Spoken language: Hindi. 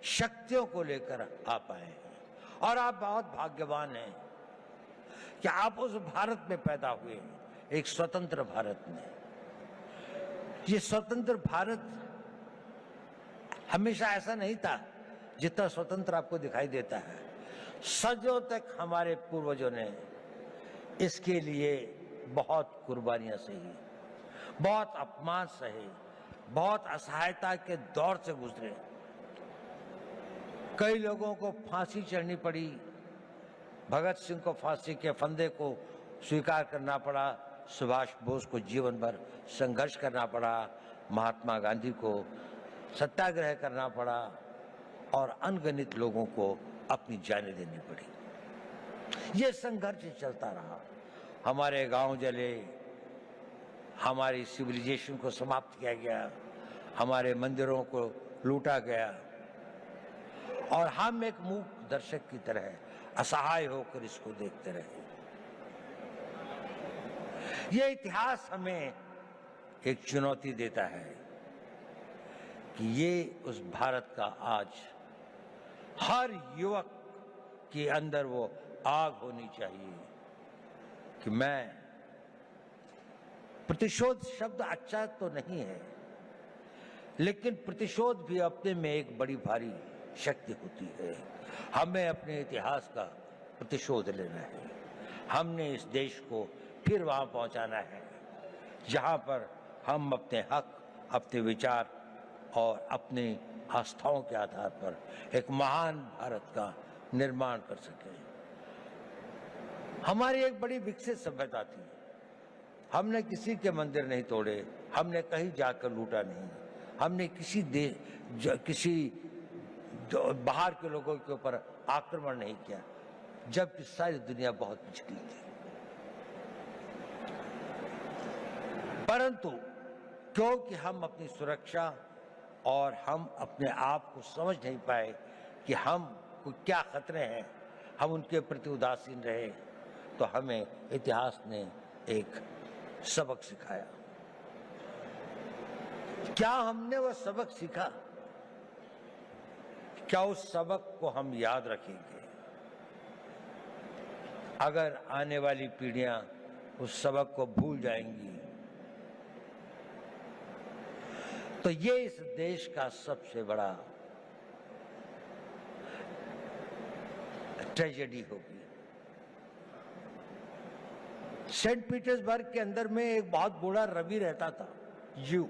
शक्तियों को लेकर आप आए हैं और आप बहुत भाग्यवान हैं कि आप उस भारत में पैदा हुए हैं, एक स्वतंत्र भारत में। ये स्वतंत्र भारत हमेशा ऐसा नहीं था जितना स्वतंत्र आपको दिखाई देता है। सदियों तक हमारे पूर्वजों ने इसके लिए बहुत कुर्बानियां सही, बहुत अपमान सहे, बहुत असहायता के दौर से गुजरे। कई लोगों को फांसी चढ़नी पड़ी, भगत सिंह को फांसी के फंदे को स्वीकार करना पड़ा, सुभाष बोस को जीवन भर संघर्ष करना पड़ा, महात्मा गांधी को सत्याग्रह करना पड़ा और अनगिनत लोगों को अपनी जानें देनी पड़ी। ये संघर्ष चलता रहा। हमारे गांव जले, हमारी सिविलाइजेशन को समाप्त किया गया, हमारे मंदिरों को लूटा गया और हम एक मूक दर्शक की तरह असहाय होकर इसको देखते रहे। ये इतिहास हमें एक चुनौती देता है कि ये उस भारत का आज हर युवक के अंदर वो आग होनी चाहिए कि मैं, प्रतिशोध शब्द अच्छा तो नहीं है, लेकिन प्रतिशोध भी अपने में एक बड़ी भारी शक्ति होती है। हमें अपने इतिहास का प्रतिशोध लेना है। हमने इस देश को फिर वहां पहुंचाना है जहां पर हम अपने हक, अपने विचार और अपनी आस्थाओं के आधार पर एक महान भारत का निर्माण कर सकें। हमारी एक बड़ी विकसित सभ्यता थी। हमने किसी के मंदिर नहीं तोड़े, हमने कहीं जाकर लूटा नहीं, हमने किसी बाहर के लोगों के ऊपर आक्रमण नहीं किया, जबकि सारी दुनिया बहुत पिछड़ी थी। परंतु क्योंकि हम अपनी सुरक्षा और हम अपने आप को समझ नहीं पाए कि हम को क्या खतरे हैं, हम उनके प्रति उदासीन रहे, तो हमें इतिहास ने एक सबक सिखाया। क्या हमने वह सबक सीखा? क्या उस सबक को हम याद रखेंगे? अगर आने वाली पीढ़ियां उस सबक को भूल जाएंगी तो ये इस देश का सबसे बड़ा ट्रेजेडी होगी। सेंट पीटर्सबर्ग के अंदर में एक बहुत बूढ़ा रवि रहता था, जीव।